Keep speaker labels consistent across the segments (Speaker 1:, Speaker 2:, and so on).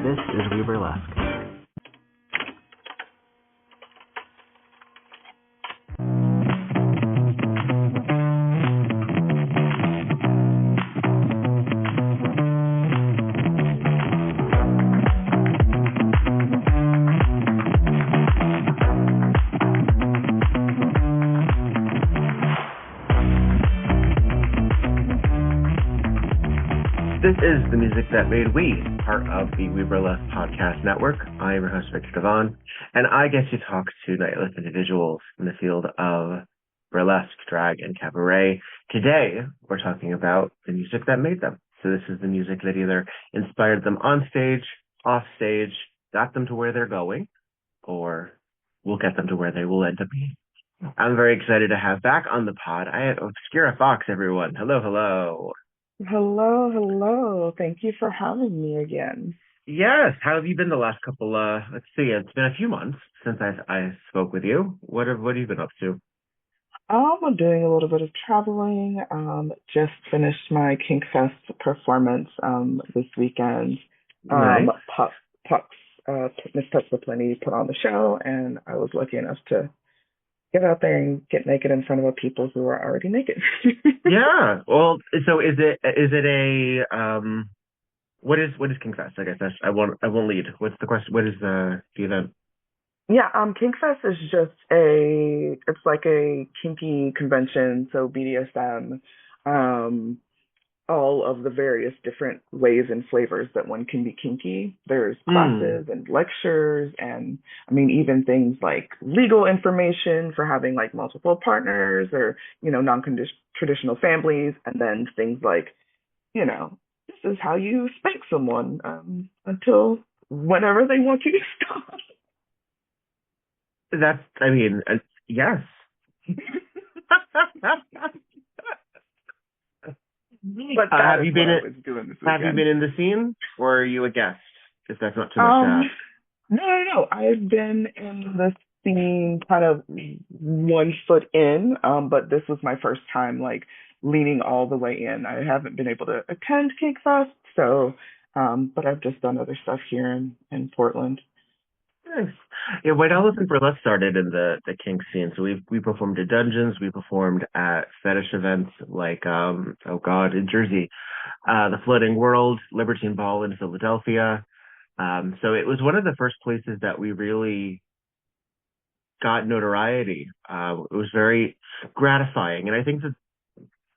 Speaker 1: This is We Burlesque.
Speaker 2: This is the music that made We, part of the We Burlesque podcast network. I am your host, Viktor, and I get to talk to nightless individuals in the field of burlesque, drag, and cabaret. Today, we're talking about the music that made them. So this is the music that either inspired them on stage, off stage, got them to where they're going, or will get them to where they will end up being. I'm very excited to have back on the pod. I have Obscura Fox, everyone. Hello, hello.
Speaker 3: Hello, hello. Thank you for having me again.
Speaker 2: Yes. How have you been the last couple, let's see, it's been a few months since I spoke with you. What have you been up to?
Speaker 3: I'm doing a little bit of traveling. Just finished my Kink Fest performance this weekend.
Speaker 2: Nice.
Speaker 3: Miss Pucks the Plenty put on the show, and I was lucky enough to get out there and get naked in front of people who are already naked.
Speaker 2: Yeah. Well, so is it a what is Kink Fest? I guess I won't lead. What's the question? What is the event?
Speaker 3: Yeah, Kink Fest is just it's like a kinky convention, so BDSM, all of the various different ways and flavors that one can be kinky. There's classes and lectures, and I mean, even things like legal information for having like multiple partners or, non-traditional families, and then things like, this is how you spank someone until whenever they want you to stop.
Speaker 2: Yes.
Speaker 3: But
Speaker 2: have you been in the scene, or are you a guest? If that's not too much to ask.
Speaker 3: No. I've been in the scene kind of 1 foot in, but this was my first time like leaning all the way in. I haven't been able to attend Kink Fest, so but I've just done other stuff here in Portland.
Speaker 2: Nice. Yeah, White Elephant Burlesque started in the kink scene. So we performed at dungeons, we performed at fetish events like in Jersey, the Floating World, Libertine Ball in Philadelphia. So it was one of the first places that we really got notoriety. It was very gratifying, and I think that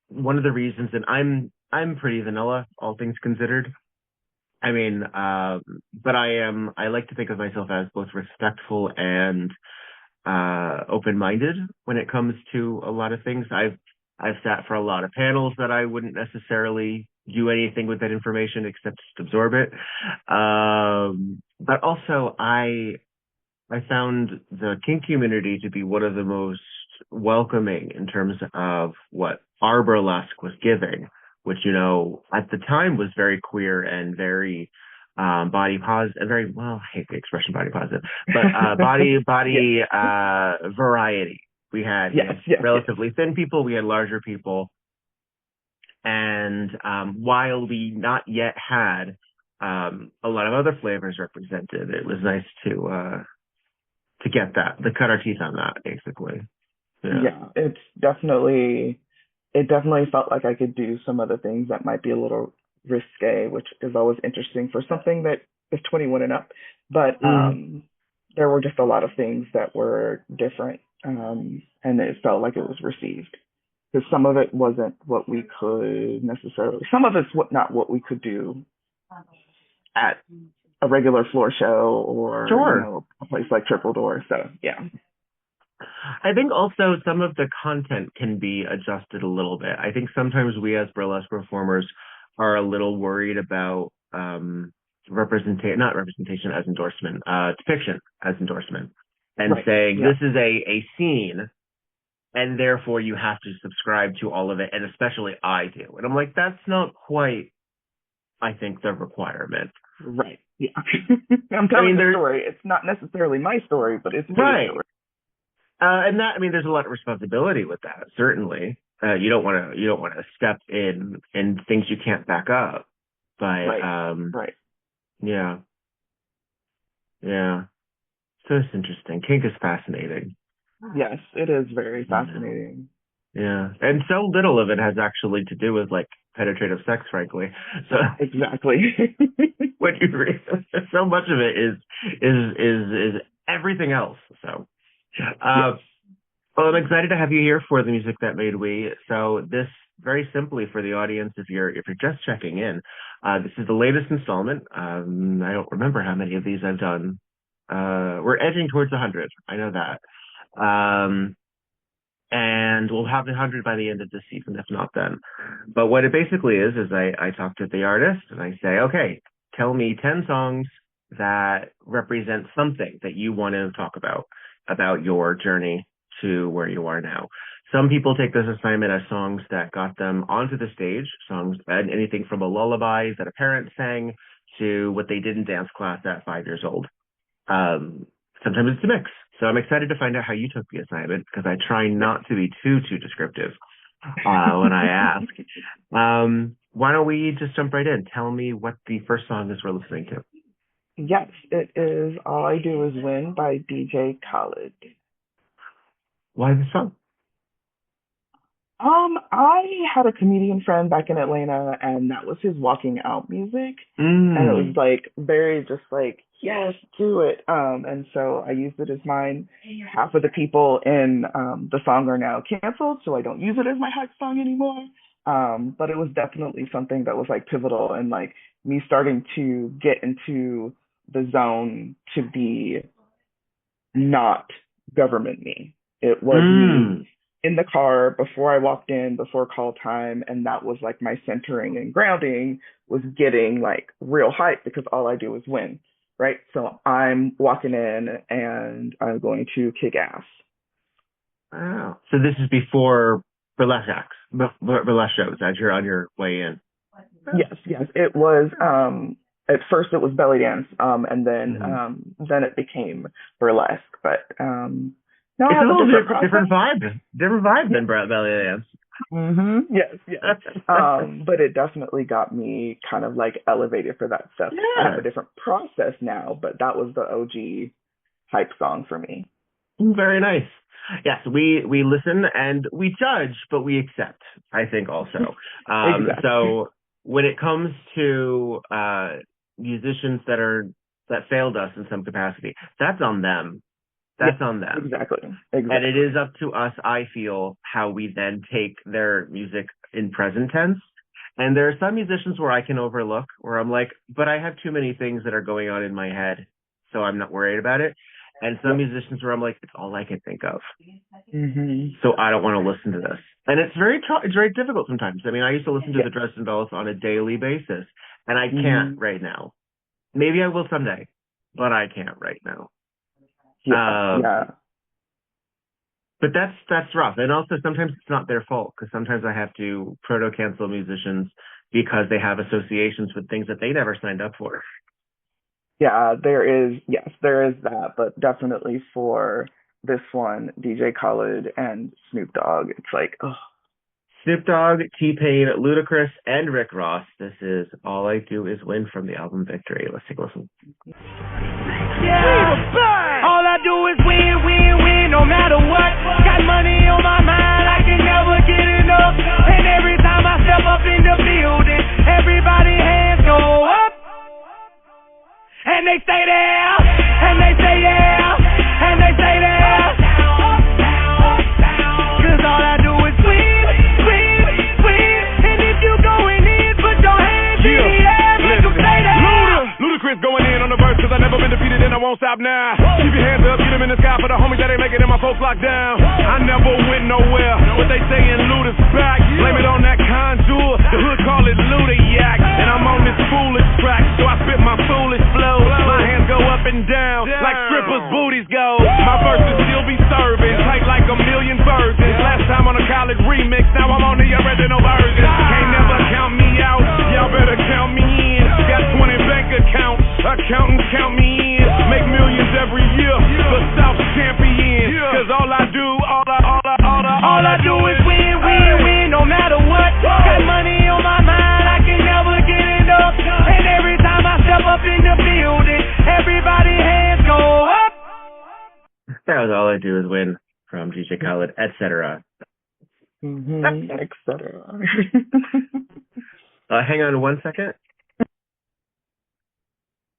Speaker 2: one of the reasons, and I'm pretty vanilla, all things considered. I mean, but I like to think of myself as both respectful and open-minded when it comes to a lot of things. I've sat for a lot of panels that I wouldn't necessarily do anything with that information except just absorb it. But also I found the kink community to be one of the most welcoming in terms of what our burlesque was giving, which, at the time was very queer and very body positive, very, well, I hate the expression body positive, but body variety. We had relatively thin people, we had larger people, and while we not yet had a lot of other flavors represented, it was nice to get that, to cut our teeth on that, basically.
Speaker 3: Yeah, it definitely felt like I could do some other things that might be a little risque, which is always interesting for something that is 21 and up. But there were just a lot of things that were different, and it felt like it was received. Because some of it wasn't what we could necessarily, some of it's not what we could do at a regular floor show or a place like Triple Door. So, yeah.
Speaker 2: I think also some of the content can be adjusted a little bit. I think sometimes we as burlesque performers are a little worried about not representation as endorsement, depiction as endorsement, and saying this is a scene, and therefore you have to subscribe to all of it, and especially I do. And I'm like, that's not quite, I think, the requirement.
Speaker 3: Right. Yeah. I'm telling the story. It's not necessarily my story, but it's my story.
Speaker 2: And that, there's a lot of responsibility with that. Certainly, you don't want to step in things you can't back up. But
Speaker 3: right.
Speaker 2: Yeah. Yeah. So it's interesting. Kink is fascinating.
Speaker 3: Yes, it is very
Speaker 2: Yeah.
Speaker 3: fascinating.
Speaker 2: Yeah. And so little of it has actually to do with like penetrative sex, frankly. So
Speaker 3: Exactly.
Speaker 2: what you read, so much of it is everything else. So
Speaker 3: Yes.
Speaker 2: uh well, I'm excited to have you here for the music that made we. So this very simply for the audience, if you're just checking in, this is the latest installment. I don't remember how many of these I've done. We're edging towards 100. I know that. Um, and we'll have 100 by the end of this season, if not then. But what it basically is I talk to the artist and I say, okay, tell me 10 songs that represent something that you want to talk about your journey to where you are now. Some people take this assignment as songs that got them onto the stage, songs, and anything from a lullaby that a parent sang to what they did in dance class at 5 years old. Um, Sometimes it's a mix. So I'm excited to find out how you took the assignment because I try not to be too descriptive when I ask. Why don't we just jump right in? Tell me what the first song is we're listening to.
Speaker 3: Yes, it is All I Do Is Win by DJ Khaled.
Speaker 2: Why this song?
Speaker 3: I had a comedian friend back in Atlanta, and that was his walking out music, and it was
Speaker 2: Mm.
Speaker 3: like very just like yes, do it. And so I used it as mine. Half of the people in the song are now canceled, so I don't use it as my hype song anymore. But it was definitely something that was like pivotal and like me starting to get into the zone to be not government me. It was
Speaker 2: Mm.
Speaker 3: me in the car before I walked in, before call time, and that was like my centering and grounding was getting like real hype because all I do is win, right? So I'm walking in and I'm going to kick ass.
Speaker 2: Wow. So this is before burlesque acts, burlesque shows as you're on your way in.
Speaker 3: Yes. It was at first it was belly dance, and then it became burlesque. But now I
Speaker 2: It's a
Speaker 3: have a
Speaker 2: little
Speaker 3: different process.
Speaker 2: different vibe than belly dance.
Speaker 3: Yes. But it definitely got me kind of like elevated for that stuff. I have
Speaker 2: Yeah.
Speaker 3: a different process now, but that was the OG hype song for me.
Speaker 2: Very nice. Yes, we listen and we judge, but we accept, I think also.
Speaker 3: Exactly.
Speaker 2: So when it comes to musicians that failed us in some capacity, that's on them. That's on them.
Speaker 3: Exactly.
Speaker 2: And it is up to us, I feel, how we then take their music in present tense. And there are some musicians where I can overlook, where I'm like, but I have too many things that are going on in my head, so I'm not worried about it. And some musicians where I'm like, it's all I can think of. So I don't want to listen to this. And it's very difficult sometimes. I mean, I used to listen to the Dresden Dolls on a daily basis, and I can't right now. Maybe I will someday, but I can't right now. But that's rough. And also sometimes it's not their fault because sometimes I have to proto-cancel musicians because they have associations with things that they never signed up for.
Speaker 3: Yeah, there is that, but definitely for this one, DJ Khaled and Snoop Dogg, it's like, oh.
Speaker 2: Snoop Dogg, T-Pain, Ludacris, and Rick Ross. This is All I Do Is Win from the album Victory. Let's take a listen.
Speaker 1: Yeah, all I do is win, no matter what. Got money on my mind, I can never get enough. And every time I step up in the building, everybody hands go up. And they stay there, and they say yeah, and they say there. Cause all I do is win. And if you going in, put your hands in the air, make them say that.
Speaker 4: Ludacris going in on the verse, cause I never been defeated and I won't stop now. Keep your hands up, get them in the sky for the homies that ain't making it and my folks locked down. I never went nowhere, but they saying Luda's back. Blame it on that contour, the hood call it Ludayak. And I'm on this foolish track, so I spit my foolish flow. My hands go up and down, like strippers' booties go. My verses still be serving, tight like a million versions. Last time on a college remix, now I'm on the original version. Can't never count me out, y'all better count me in. Got 20 bank accounts, accountants count me in. Make millions every year, the South champion. Cause all I do is win, no matter what. Got money on my mind, I can never get enough. And every time I step up in the building, everybody hands
Speaker 2: song All I Do Is Win from DJ Khaled, etc.
Speaker 3: Etc.
Speaker 2: Hang on 1 second.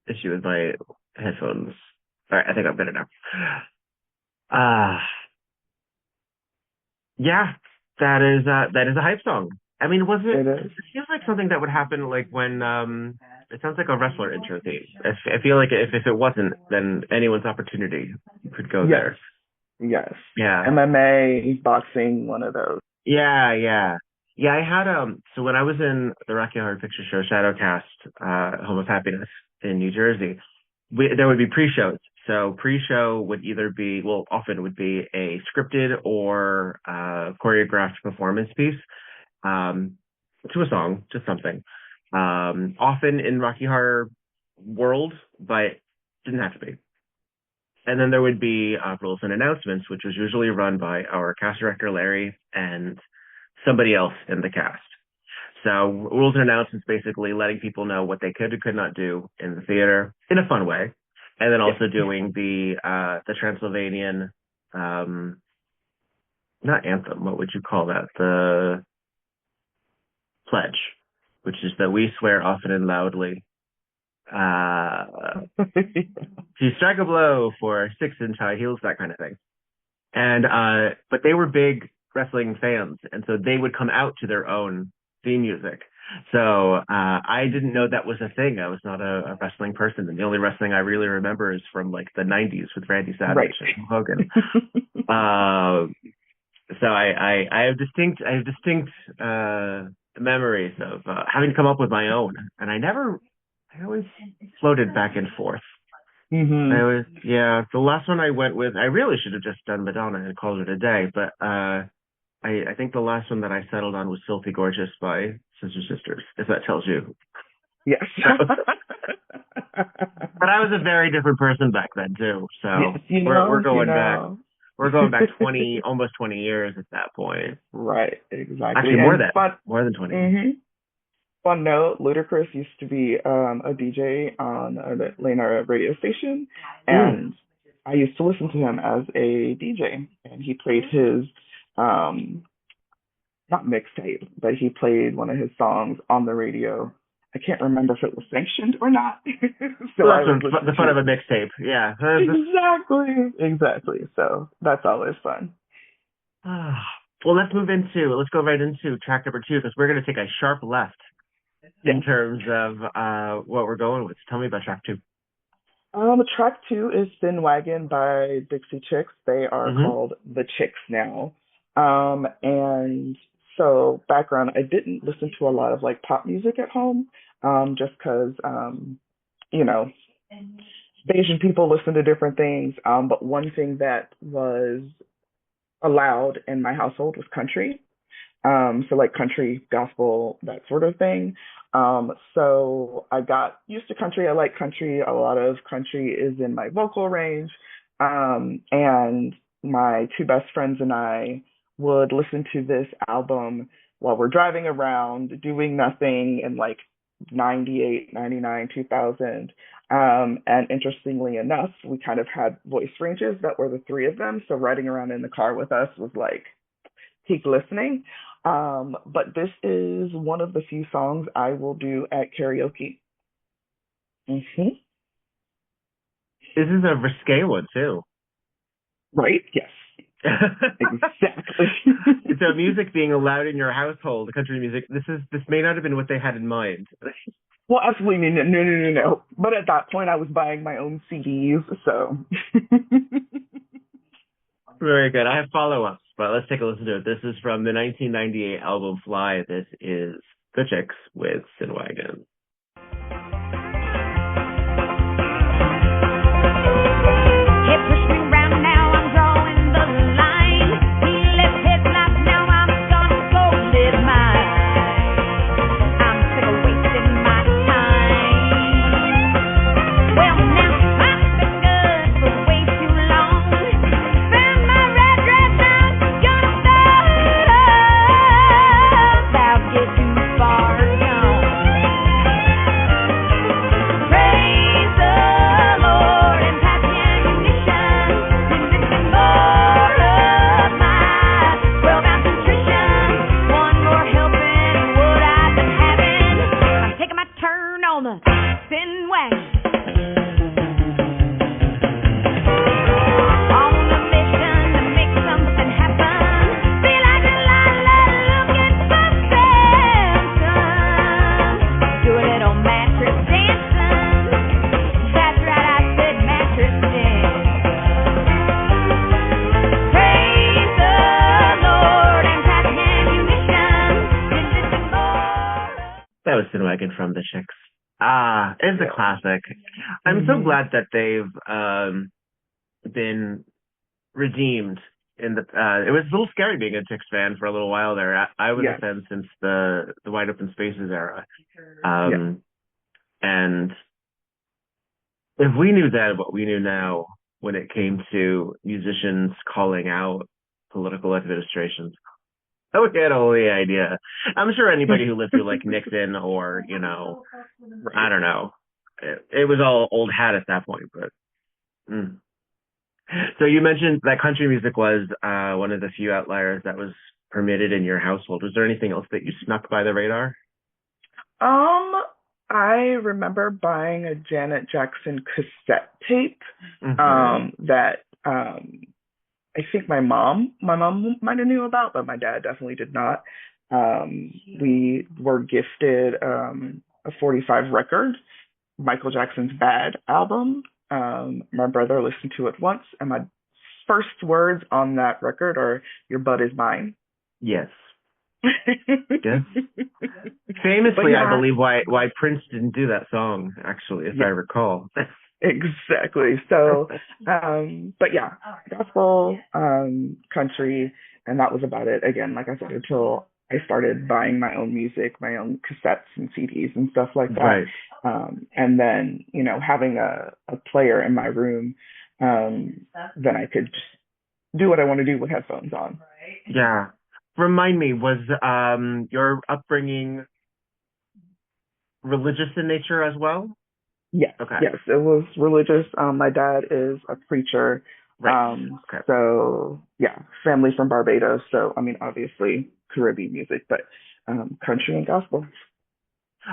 Speaker 2: Issue with my headphones. All right, I think I'm better now. Yeah, that is a hype song. I mean, was it? It feels like something that would happen like when it sounds like a wrestler intro theme. I feel like if it wasn't, then anyone's opportunity could go there.
Speaker 3: Yes.
Speaker 2: Yeah.
Speaker 3: MMA, boxing, one of those.
Speaker 2: Yeah. I had so when I was in the Rocky Horror Picture Show Shadowcast, Home of Happiness in New Jersey, there would be pre-shows. So pre-show would either be, often would be a scripted or choreographed performance piece to a song, just something. Often in Rocky Horror world, but didn't have to be. And then there would be rules and announcements, which was usually run by our cast director, Larry, and somebody else in the cast. So rules and announcements, basically letting people know what they could or could not do in the theater in a fun way. And then also doing the Transylvanian, not anthem, what would you call that? The pledge, which is that we swear often and loudly to strike a blow for 6-inch high heels, that kind of thing. And but they were big wrestling fans, and so they would come out to their own theme music. So I didn't know that was a thing. I was not a wrestling person, and the only wrestling I really remember is from like the 90s with Randy Savage and Hogan. So I have distinct memories of having come up with my own, and I always floated back and forth. The last one I went with, I really should have just done Madonna and called it a day, but I think the last one that I settled on was Filthy Gorgeous by Sister Sisters, if that tells you.
Speaker 3: Yes.
Speaker 2: But I was a very different person back then too, so
Speaker 3: yes,
Speaker 2: we're going back. We're going back almost 20 years at that point.
Speaker 3: Right, exactly.
Speaker 2: Actually, more than 20.
Speaker 3: Fun note, Ludacris used to be a DJ on an Atlanta radio station, and I used to listen to him as a DJ, and he played his, not mixtape, but he played one of his songs on the radio. I can't remember if it was sanctioned or not. So
Speaker 2: that's the fun of a mixtape, yeah.
Speaker 3: Exactly. So that's always fun.
Speaker 2: Well, let's go right into track number 2, because we're going to take a sharp left in terms of what we're going with. Tell me about track 2.
Speaker 3: Track 2 is Thin Wagon by Dixie Chicks. They are called The Chicks now. And so background, I didn't listen to a lot of like pop music at home, just because, Asian people listen to different things. But one thing that was allowed in my household was country. So like country, gospel, that sort of thing. So I got used to country. I like country. A lot of country is in my vocal range. And my 2 best friends and I would listen to this album while we're driving around doing nothing in like 98, 99, 2000. And interestingly enough, we kind of had voice ranges that were the 3 of them. So riding around in the car with us was like peak listening. But this is one of the few songs I will do at karaoke.
Speaker 2: This is a risque one too.
Speaker 3: Right? Yes. Exactly.
Speaker 2: So music being allowed in your household, country music, this may not have been what they had in mind.
Speaker 3: Well, absolutely no. But at that point, I was buying my own CDs, so.
Speaker 2: Very good. I have follow-ups, but let's take a listen to it. This is from the 1998 album Fly. This is The Chicks with Thin Wagon. Taken from the Chicks. It's a classic. I'm so glad that they've been redeemed. It was a little scary being a Chicks fan for a little while there. I was a fan since the Wide Open Spaces era. And if we knew then what we knew now when it came to musicians calling out political administrations, we had only idea. I'm sure anybody who lived through like Nixon or, I don't know, it was all old hat at that point. But So you mentioned that country music was one of the few outliers that was permitted in your household. Was there anything else that you snuck by the radar?
Speaker 3: I remember buying a Janet Jackson cassette tape that I think my mom might have knew about, but my dad definitely did not. We were gifted a 45 record, Michael Jackson's Bad album. My brother listened to it once, and my first words on that record are, "Your butt is mine."
Speaker 2: Yes. Yes. Famously, I believe why Prince didn't do that song, actually, if I recall.
Speaker 3: Exactly. So, but yeah, gospel, country, and that was about it. Again, like I said, until I started buying my own music, my own cassettes and CDs and stuff like that. Right. And then, having a player in my room, then I could just do what I want to do with headphones on.
Speaker 2: Yeah. Remind me, was your upbringing religious in nature as well?
Speaker 3: Yes.
Speaker 2: Okay.
Speaker 3: Yes, it was religious. My dad is a preacher.
Speaker 2: Right.
Speaker 3: So, yeah, family from Barbados. So, obviously Caribbean music, but country and gospel.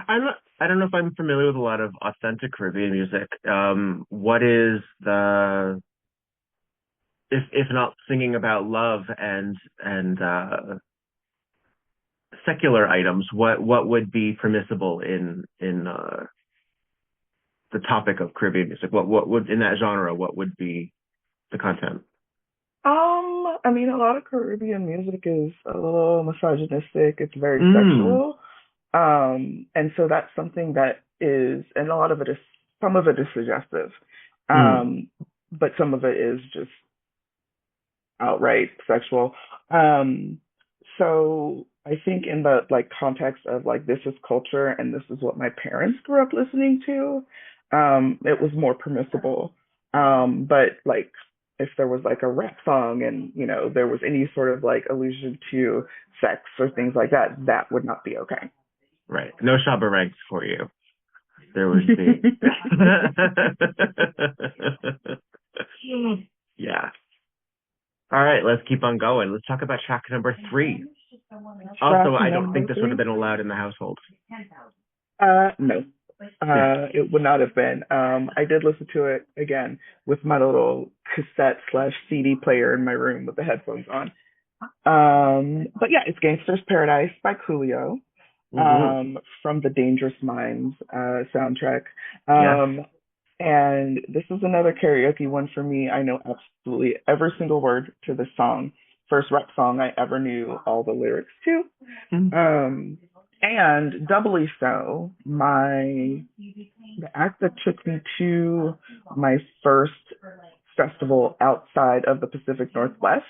Speaker 2: I don't know if I'm familiar with a lot of authentic Caribbean music. What is the, if not singing about love and secular items, what would be permissible in the topic of Caribbean music? What would, in that genre, what would be the content?
Speaker 3: A lot of Caribbean music is a little misogynistic. It's very sexual. And so that's something that is, and some of it is suggestive. But some of it is just outright sexual. So I think in the context of this is culture and this is what my parents grew up listening to, it was more permissible. But if there was a rap song and there was any sort of allusion to sex or things like that, that would not be okay.
Speaker 2: Right. No Shabba ranks for you. There would be. Yeah. All right, let's keep on going. Let's talk about track number 3. Also, I don't think this would have been allowed in the household.
Speaker 3: No. It would not have been. I did listen to it again with my little cassette/CD player in my room with the headphones on. But yeah, it's Gangsta's Paradise by Coolio, from the Dangerous Minds soundtrack. And this is another karaoke one for me. I know absolutely every single word to this song. First rap song I ever knew all the lyrics to. And doubly so, the act that took me to my first festival outside of the Pacific Northwest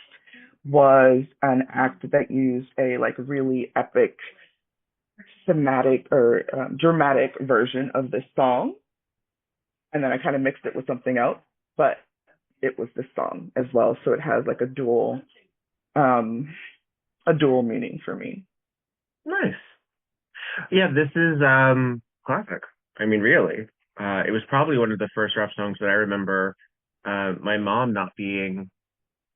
Speaker 3: was an act that used a really epic, thematic or dramatic version of this song. And then I kind of mixed it with something else, but it was this song as well. So it has a dual meaning for me.
Speaker 2: Nice. Yeah, this is classic. Really. It was probably one of the first rap songs that I remember my mom not being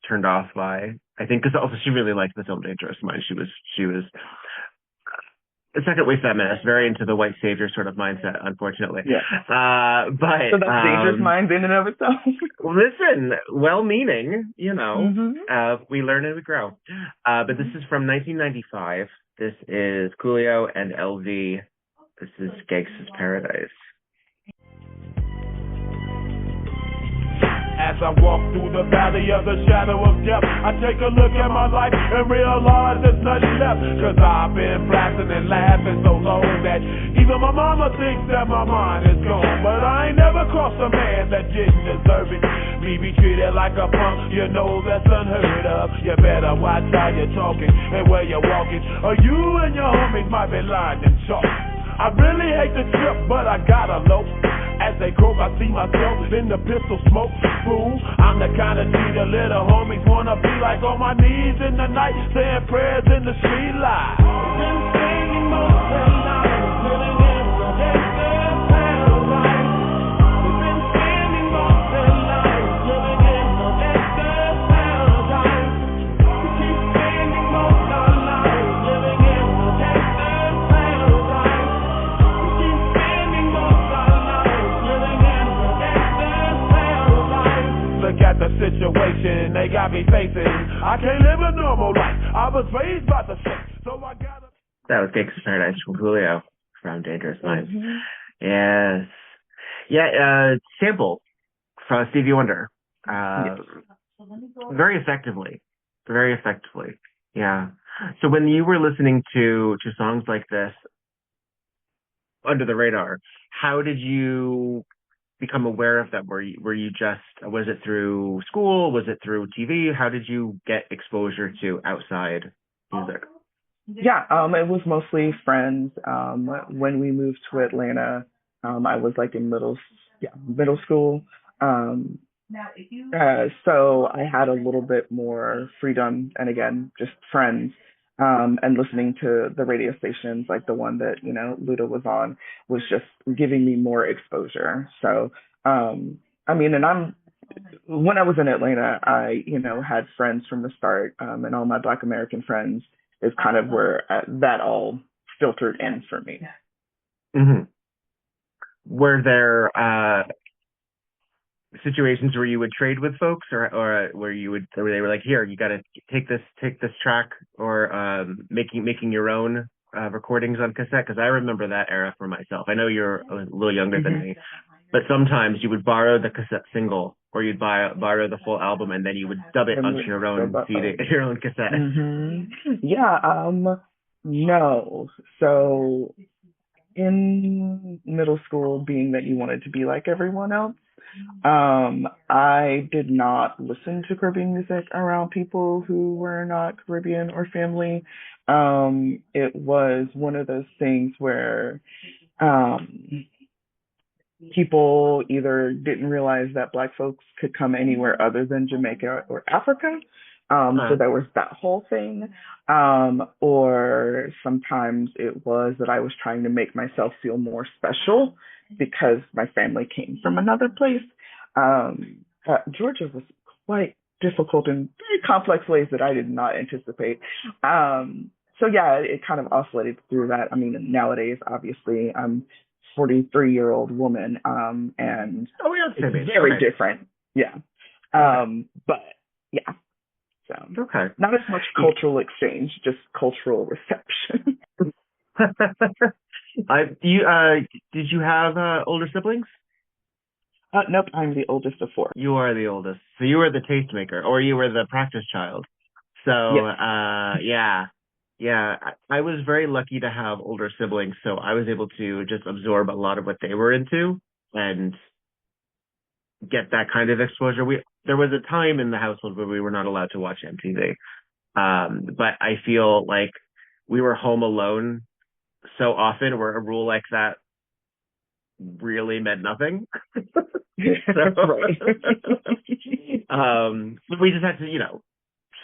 Speaker 2: turned off by. I think because also she really liked the film Dangerous Minds. She was a second-wave feminist, very into the white savior sort of mindset, unfortunately. Yeah. But
Speaker 3: so that's Dangerous Minds in and of itself.
Speaker 2: Listen, well-meaning, we learn and we grow. But this is from 1995. This is Coolio and LV. This is Gangsta's Paradise.
Speaker 1: As
Speaker 4: As I walk through the valley of the shadow of death, I take a look at my life and realize there's nothing left. Cause I've been blasting and laughing so long that even my mama thinks that my mind is gone. But I ain't never crossed a man that didn't deserve it. Me be treated like a punk, you know that's unheard of. You better watch how you're talking and where you're walking, or you and your homies might be lying and chalk. I really hate the trip, but I gotta low. As they croak, I see myself in the pistol smoke. Fool, I'm the kind of G the little homies wanna be like, on my knees in the night, saying prayers in the street light. Been singing most of the night, living in the gangster's paradise. We've been spending most of the night, living in the gangster's paradise. We keep spending most of our lives, living in the gangster's paradise. We keep spending most of our lives, living in the gangster's paradise. Look at the situation they got me facing. I can't live a normal life. I was raised by the shit, so I gotta.
Speaker 2: That was Gangsta's Paradise from Coolio from Dangerous Minds.
Speaker 3: Mm-hmm.
Speaker 2: Yes. Yeah, sample from Stevie Wonder.
Speaker 3: Yes.
Speaker 2: Very effectively. Very effectively. Yeah. So when you were listening to songs like this under the radar, how did you become aware of them? Were you just, was it through school? Was it through TV? How did you get exposure to outside music?
Speaker 3: Yeah, it was mostly friends. When we moved to Atlanta, I was like in middle school. So I had a little bit more freedom, and again, just friends. And listening to the radio stations, like the one that, Luda was on, was just giving me more exposure. So, when I was in Atlanta, I, had friends from the start, and all my Black American friends is kind of where that all filtered in for me.
Speaker 2: Mm-hmm. Were there situations where you would trade with folks, or where they were like, here, you got to take this track, or making your own recordings on cassette? Because I remember that era for myself. I know you're a little younger than me, but sometimes you would borrow the cassette single, or you'd borrow the full album, and then you would dub it onto your own CD, your own cassette.
Speaker 3: Mm-hmm. Yeah. No. So in middle school, being that you wanted to be like everyone else, I did not listen to Caribbean music around people who were not Caribbean or family. It was one of those things where people either didn't realize that Black folks could come anywhere other than Jamaica or Africa. So there was that whole thing. Or sometimes it was that I was trying to make myself feel more special because my family came from another place. Georgia was quite difficult in very complex ways that I did not anticipate. So yeah, it kind of oscillated through that. I mean, nowadays, obviously, I'm 43-year-old woman, and it's very different. Yeah. But yeah. So
Speaker 2: okay.
Speaker 3: Not as much cultural exchange, just cultural reception.
Speaker 2: Did you have older siblings?
Speaker 3: Nope, I'm the oldest of 4.
Speaker 2: You are the oldest. So you were the tastemaker, or you were the practice child. So, yes. Yeah. I was very lucky to have older siblings, so I was able to just absorb a lot of what they were into and get that kind of exposure. There was a time in the household where we were not allowed to watch MTV. But I feel like we were home alone so often where a rule like that really meant nothing. We just had to,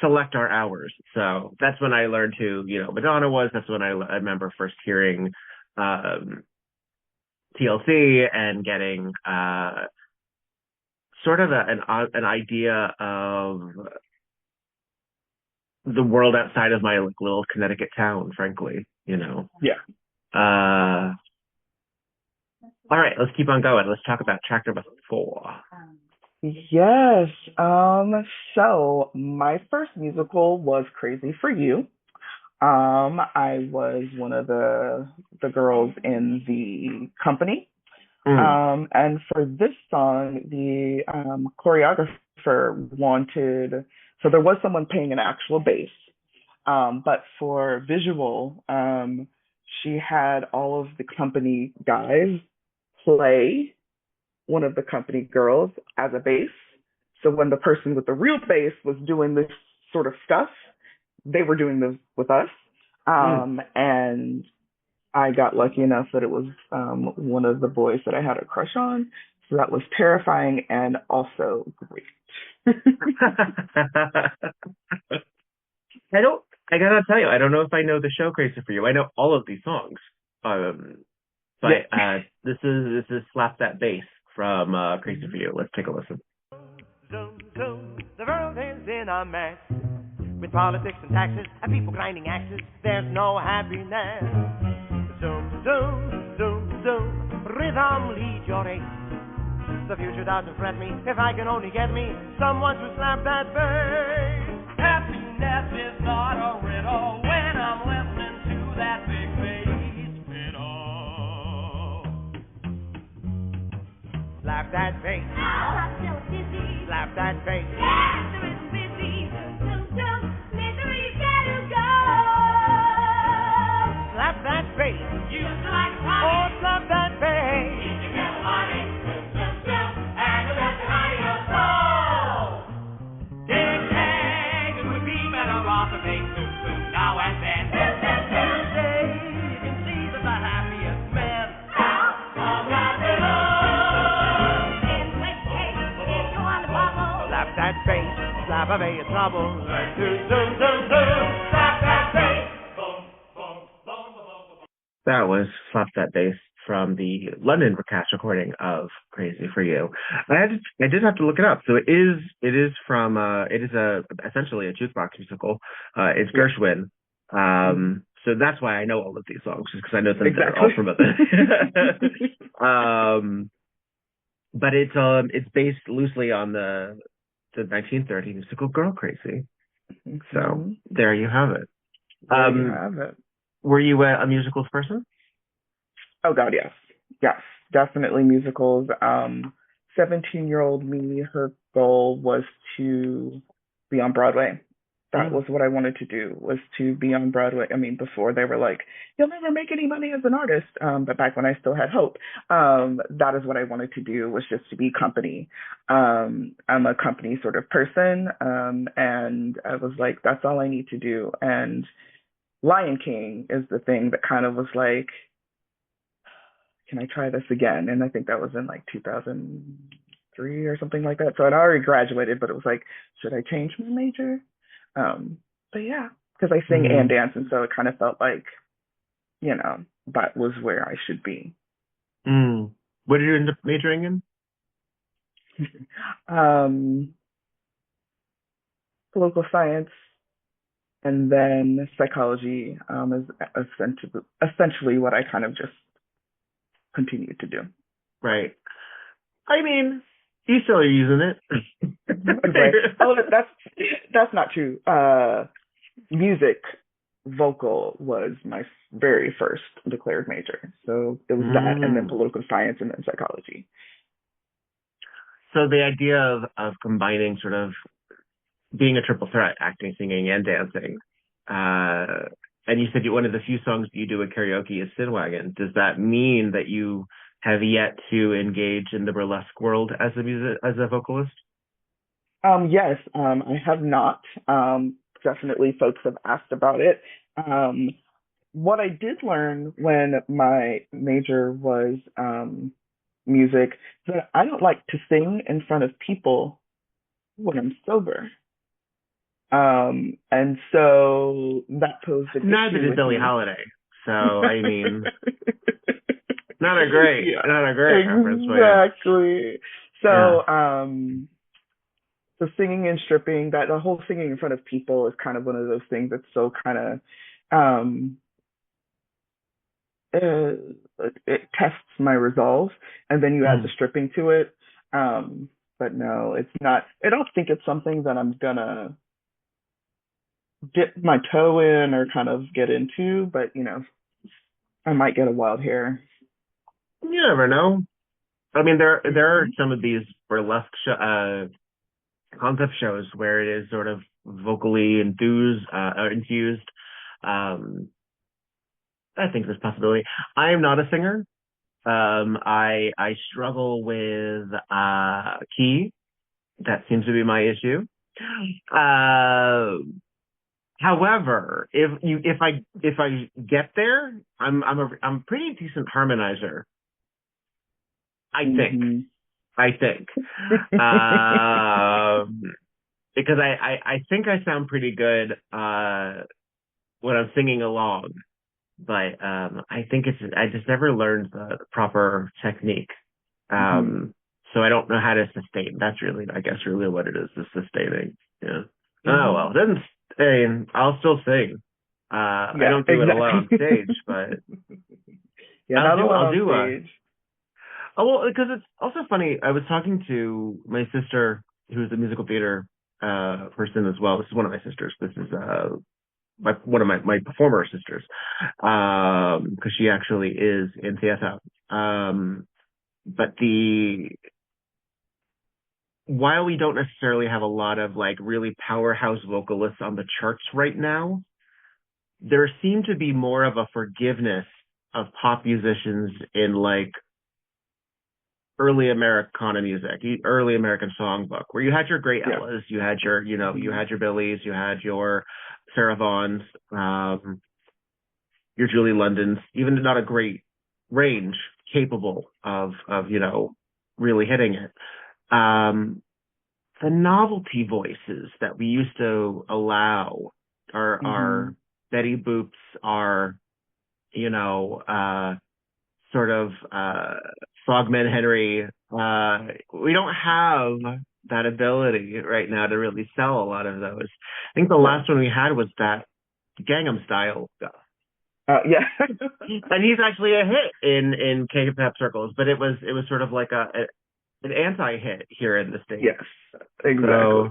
Speaker 2: select our hours. So that's when I learned who, Madonna was. That's when I remember first hearing TLC and getting sort of an idea of the world outside of my little Connecticut town, frankly,
Speaker 3: Yeah.
Speaker 2: All right, let's keep on going. Let's talk about track number 4.
Speaker 3: Yes. So my first musical was Crazy for You. I was one of the girls in the company. And for this song, the choreographer wanted, so there was someone playing an actual bass, but for visual, she had all of the company guys play one of the company girls as a bass. So when the person with the real bass was doing this sort of stuff, they were doing this with us. And I got lucky enough that it was one of the boys that I had a crush on. So that was terrifying and also great.
Speaker 2: I gotta tell you, I don't know if I know the show Crazy for You. I know all of these songs. But this is Slap That Bass from Crazy for You. Let's take a listen.
Speaker 1: Zoom, zoom, the world is in a mess. With politics and taxes and people grinding axes, there's no happiness. Zoom, zoom, zoom, zoom, rhythm lead your race. The future doesn't fret me if I can only get me someone to slap that bass. Happiness is not a riddle when I'm listening to that big bass fiddle. Slap that bass. Oh, I'm so dizzy. Slap that bass. Yeah, there isn't busy. Zoom, zoom, misery gotta go. Slap that bass. You like money. Oh, slap that bass. You can get money. Zoom, zoom, zoom, and the rest is out of your soul. Dig, dig, it would be better off if they zoom, zoom now and then. Zoom, zoom, zoom. Say, you can see that the happiest men are not alone. In which case, if you want to bubble, slap that bass, slap away your trouble. Zoom, zoom, zoom, zoom, slap that bass.
Speaker 2: That was Slap That Bass from the London recast recording of Crazy for You. I did have to look it up. So it is from essentially a jukebox musical. It's Gershwin. So that's why I know all of these songs, just because I know them all from it. But it's based loosely on the 1930 musical Girl Crazy. So there you have it.
Speaker 3: There you have it.
Speaker 2: Were you a musicals person?
Speaker 3: Oh God, yes. Yes, definitely musicals. 17-year-old me, her goal was to be on Broadway. That was what I wanted to do, was to be on Broadway. I mean, before they were like, you'll never make any money as an artist. But back when I still had hope, that is what I wanted to do, was just to be company. I'm a company sort of person. And I was like, that's all I need to do. And Lion King is the thing that kind of was like, can I try this again? And I think that was in like 2003 or something like that. So I'd already graduated, but it was like, should I change my major? But yeah, because I sing and dance, and so it kind of felt like, that was where I should be.
Speaker 2: What did you end up majoring
Speaker 3: in? Political science. And then psychology is essentially what I kind of just continued to do.
Speaker 2: Right. I mean, you still are using it.
Speaker 3: Right. Oh, that's not true. Music, vocal was my very first declared major. So it was that, and then political science, and then psychology.
Speaker 2: So the idea of combining sort of being a triple threat, acting, singing, and dancing. And you said one of the few songs that you do at karaoke is Sin Wagon. Does that mean that you have yet to engage in the burlesque world as a vocalist?
Speaker 3: Yes, I have not. Definitely folks have asked about it. What I did learn when my major was music, that I don't like to sing in front of people when I'm sober. And so that posed an issue.
Speaker 2: Neither did Billie Holiday. So I mean, not a great reference.
Speaker 3: Exactly. So so singing and stripping, that the whole singing in front of people is kind of one of those things that's so kind of it tests my resolve, and then you add the stripping to it. But no, it's not. I don't think it's something that I'm gonna dip my toe in or kind of get into, but I might get a wild hair.
Speaker 2: You never know. I mean, there are some of these burlesque concept shows where it is sort of vocally infused. I think there's possibility. I am not a singer. I struggle with key. That seems to be my issue. However, if I get there, I'm a pretty decent harmonizer. I think. Because I think I sound pretty good when I'm singing along, but I think I just never learned the proper technique. So I don't know how to sustain. That's really, I guess, really what it is sustaining. Yeah. Oh well, I'll still sing. I don't do it alone on stage, but I'll do stage. Oh well, because it's also funny. I was talking to my sister, who's a musical theater person as well. This is one of my sisters. This is one of my performer sisters, because she actually is in theater. But while we don't necessarily have a lot of like really powerhouse vocalists on the charts right now, there seemed to be more of a forgiveness of pop musicians in like early Americana music, early American songbook, where you had your great Ellas, you had your, you had your Billies, you had your Sarah Vaughns, your Julie Londons, even not a great range, capable of really hitting it. The novelty voices that we used to allow are Betty Boops, are sort of Frogman Henry. We don't have that ability right now to really sell a lot of those. I think the last one we had was that Gangnam Style guy. And he's actually a hit in K-pop circles, but it was sort of like an anti-hit here in the States.
Speaker 3: Yes, exactly.
Speaker 2: So,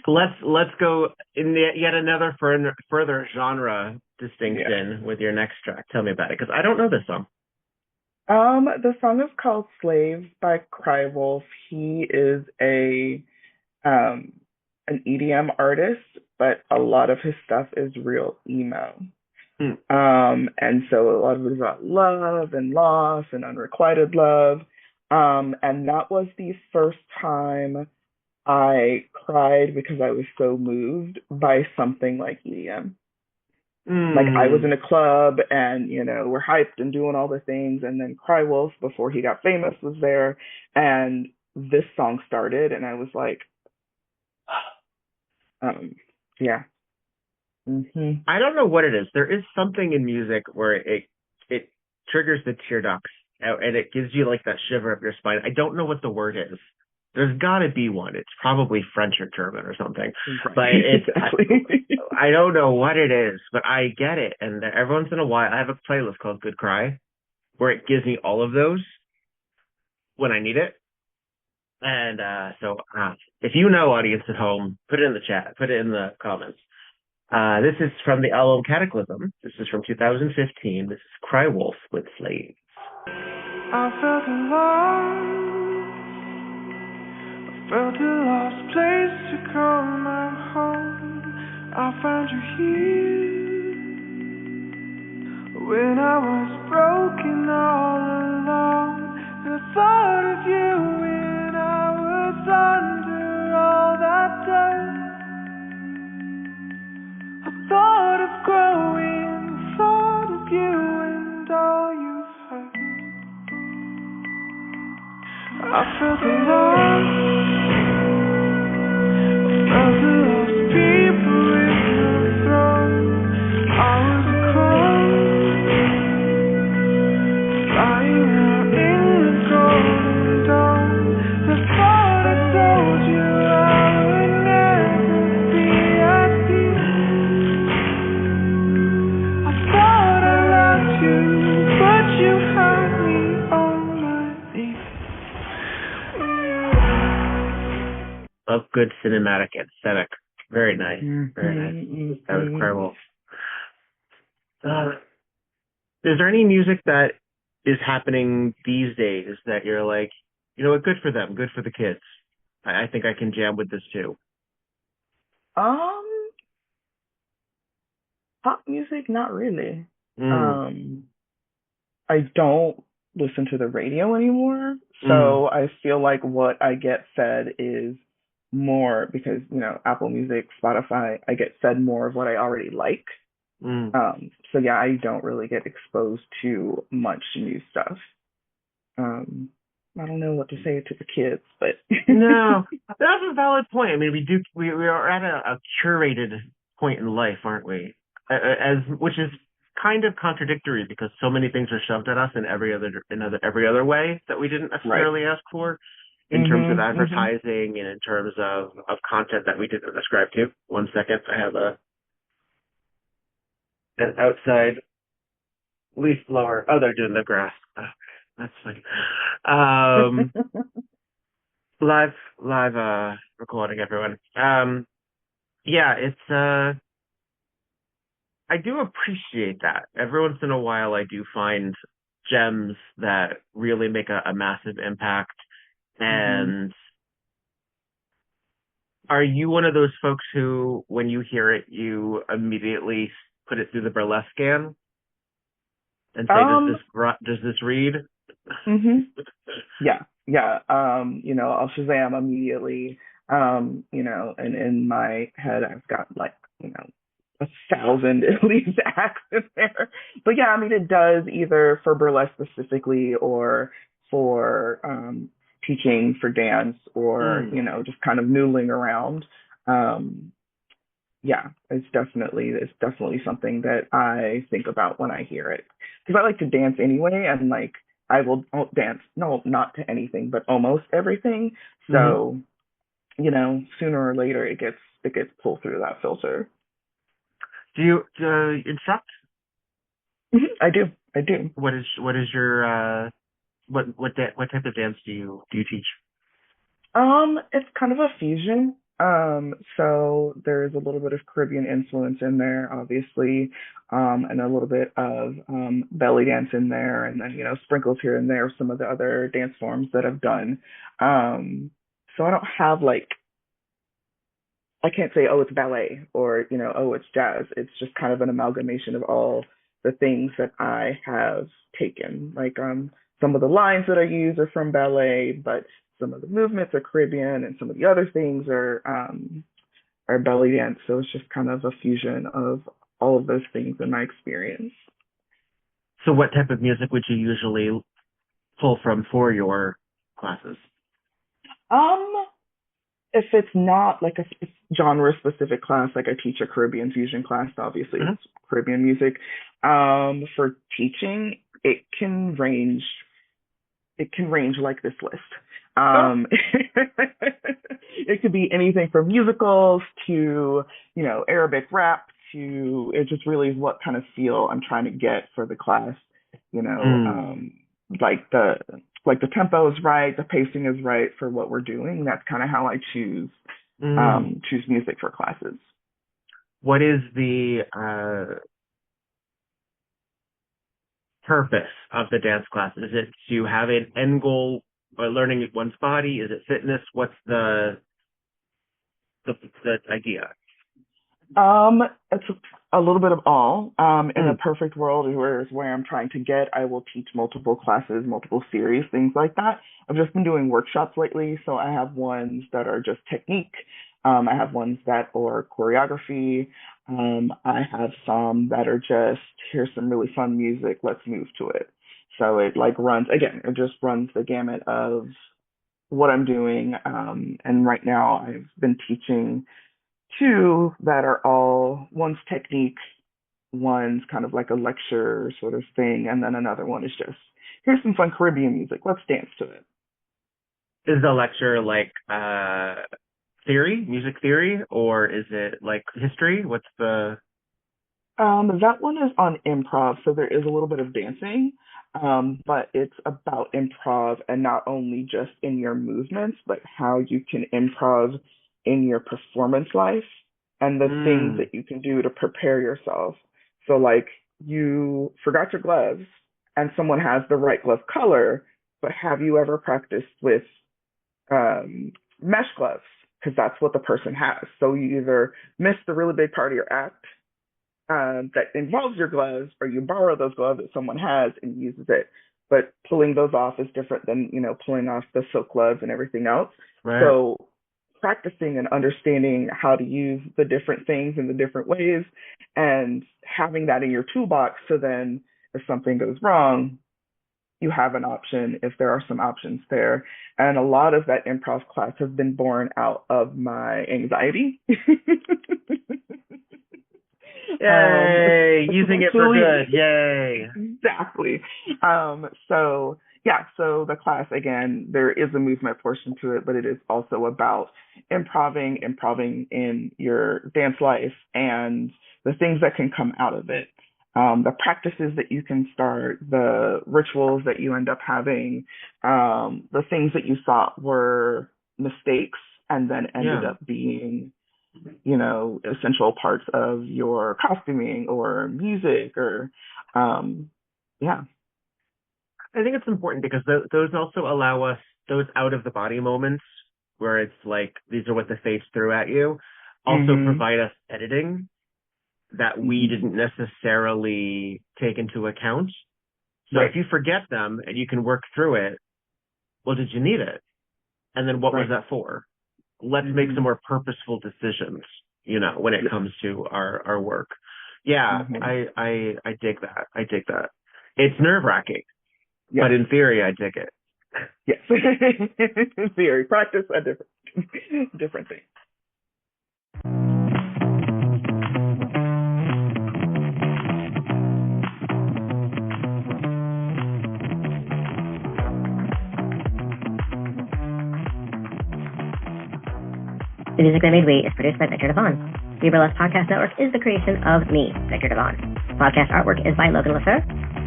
Speaker 2: let's go in yet another further genre distinction with your next track. Tell me about it, because I don't know this song.
Speaker 3: The song is called "Slave" by Crywolf. He is an EDM artist, but a lot of his stuff is real emo. And so a lot of it is about love and loss and unrequited love. And that was the first time I cried because I was so moved by something like EDM. Like I was in a club and, we're hyped and doing all the things. And then Crywolf, before he got famous, was there. And this song started and I was like, yeah.
Speaker 2: I don't know what it is. There is something in music where it triggers the tear ducts and it gives you like that shiver up your spine. I don't know what the word is. There's got to be one. It's probably French or German or something. Right. But I don't know what it is, but I get it. And every once in a while, I have a playlist called Good Cry, where it gives me all of those when I need it. And so if you know, audience at home, put it in the chat, put it in the comments. This is from the album Cataclysm. This is from 2015. This is Crywolf with Slave.
Speaker 1: I felt alone. I felt a lost place to call my home. I found you here when I was broken all alone. And I thought of you when I was under all that dirt. Thought of growing, thought of you and all you've heard. I felt alone. I felt the lost people in the throne. I was a crow, flying out in the golden dawn. I thought I told you I would never be at peace. But you had me on my knees.
Speaker 2: Love good cinematic aesthetic. Very nice. Very nice. That was Crywolf. Is there any music that is happening these days that you're like, you know what, good for them, good for the kids. I think I can jam with this too.
Speaker 3: Um, Pop music, not really.
Speaker 2: Mm,
Speaker 3: Um, I don't listen to the radio anymore,
Speaker 2: mm,
Speaker 3: so I feel like what I get fed is more because, Apple Music, Spotify, I get fed more of what I already like.
Speaker 2: mm.
Speaker 3: So yeah, I don't really get exposed to much new stuff. Um, I don't know what to say to the kids, but
Speaker 2: No, that's a valid point. I mean, we are at a curated point in life, aren't we? As which is kind of contradictory because so many things are shoved at us in every other way that we didn't
Speaker 3: right.
Speaker 2: necessarily ask for, in terms of
Speaker 3: Mhm. Mhm.
Speaker 2: advertising and in terms of content that we didn't ascribe to. One second, I have an outside leaf blower. Oh, they're doing the grass. Oh, that's funny. Um, live recording, everyone. Yeah, it's I do appreciate that. Every once in a while I do find gems that really make a massive impact.
Speaker 3: Mhm.
Speaker 2: And are you one of those folks who, when you hear it, you immediately put it through the burlesque scan and say,
Speaker 3: Um.
Speaker 2: does this read?
Speaker 3: Mhm. Yeah. Yeah. I'll Shazam immediately. And in my head, I've got like, 1,000 at least acts in there. But yeah, I mean, it does either for burlesque specifically or for teaching for dance or,
Speaker 2: Mm,
Speaker 3: just kind of noodling around. Um, yeah, it's definitely something that I think about when I hear it because I like to dance anyway, and like I will dance, no, not to anything, but almost everything.
Speaker 2: hmm.
Speaker 3: So sooner or later it gets pulled through that filter.
Speaker 2: Do you instruct?
Speaker 3: I do.
Speaker 2: What is your what type of dance do you teach?
Speaker 3: It's kind of a fusion. So there's a little bit of Caribbean influence in there, obviously, and a little bit of belly dance in there, and then sprinkles here and there of some of the other dance forms that I've done. So I don't have like I can't say, oh, it's ballet or, oh, it's jazz. It's just kind of an amalgamation of all the things that I have taken. Like some of the lines that I use are from ballet, but some of the movements are Caribbean and some of the other things are belly dance. So it's just kind of a fusion of all of those things in my experience.
Speaker 2: So what type of music would you usually pull from for your classes?
Speaker 3: Um, if it's not like a genre specific class, like I teach a Caribbean fusion class, obviously
Speaker 2: Hmm.
Speaker 3: it's Caribbean music. For teaching, it can range like this list.
Speaker 2: Oh,
Speaker 3: Um, it could be anything from musicals to, Arabic rap to it just really is what kind of feel I'm trying to get for the class. You know,
Speaker 2: mm,
Speaker 3: um, like the tempo is right, the pacing is right for what we're doing. That's kind of how I
Speaker 2: mm.
Speaker 3: choose music for classes.
Speaker 2: What is the purpose of the dance class? Is it to have an end goal by learning one's body? Is it fitness? What's the the idea?
Speaker 3: It's a little bit of all. In a
Speaker 2: Mm,
Speaker 3: perfect world, where I'm trying to get, I will teach multiple classes, multiple series, things like that. I've just been doing workshops lately, so I have ones that are just technique. I have ones that are choreography. I have some that are just here's some really fun music, let's move to it. So it like runs again, it just runs the gamut of what I'm doing. And right now I've been teaching two that are all one's technique, one's kind of like a lecture sort of thing, and then another one is just here's some fun Caribbean music. Let's dance to it.
Speaker 2: is the lecture like theory, music theory, or is it like history? What's the
Speaker 3: That one is on improv, so there is a little bit of dancing, but it's about improv and not only just in your movements, but how you can improv in your performance life and the things
Speaker 2: mm,
Speaker 3: that you can do to prepare yourself. So, like, you forgot your gloves and someone has the right glove color, but have you ever practiced with mesh gloves? Because that's what the person has. So you either miss the really big part of your act that involves your gloves, or you borrow those gloves that someone has and uses it. But pulling those off is different than, pulling off the silk gloves and everything else.
Speaker 2: Right.
Speaker 3: So practicing and understanding how to use the different things in the different ways and having that in your toolbox, so then if something goes wrong, you have an option if there are some options there. And a lot of that improv class has been born out of my anxiety.
Speaker 2: Yay! Using it for good. Yay!
Speaker 3: Exactly. So the class, again, there is a movement portion to it, but it is also about improving in your dance life and the things that can come out of it. The practices that you can start, the rituals that you end up having, the things that you thought were mistakes and then ended up being, essential parts of your costuming or music or,
Speaker 2: I think it's important because those also allow us, those out of the body moments where it's like, these are what the face threw at you, also provide us editing that we didn't necessarily take into account. So if you forget them and you can work through it, well, did you need it? And then what was that for? Let's make some more purposeful decisions, when it comes to our work. Yeah, I dig that. I dig that. It's nerve-wracking, but in theory, I dig it.
Speaker 3: Yes. In theory, practice a different thing.
Speaker 5: The music that made We is produced by Viktor Devon. The Burlesque Podcast Network is the creation of me, Viktor Devon. Podcast artwork is by Logan Lefeur.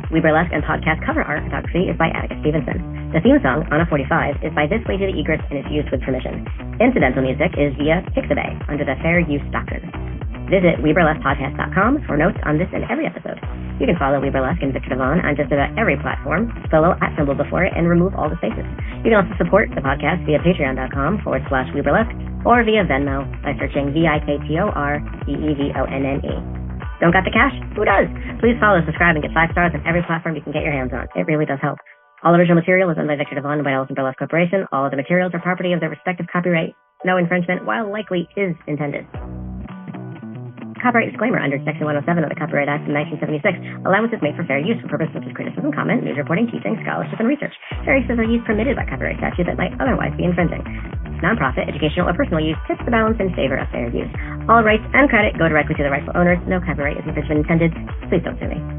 Speaker 5: We Burlesque and podcast cover art photography is by Atticus Stevenson. The theme song, On a 45, is by This Way to the Egress and is used with permission. Incidental music is via Pixabay under the Fair Use Doctrine. Visit WeBurlesquePodcast.com for notes on this and every episode. You can follow We Burlesque and Viktor Devon on just about every platform, spell @ symbol before it, and remove all the spaces. You can also support the podcast via patreon.com/WeBurlesque or via Venmo by searching VIKTORDEVONNE. Don't got the cash? Who does? Please follow, subscribe, and get 5 stars on every platform you can get your hands on. It really does help. All original material is owned by Viktor Devon and by Ellison Burlesque Corporation. All of the materials are property of their respective copyright. No infringement, while likely, is intended. Copyright disclaimer under Section 107 of the Copyright Act of 1976. Allowance is made for fair use for purposes such as criticism, comment, news reporting, teaching, scholarship, and research. Fair uses are used permitted by copyright statute that might otherwise be infringing. Non-profit, educational, or personal use tips the balance in favor of fair use. All rights and credit go directly to the rightful owners. No copyright is infringement intended. Please don't sue me.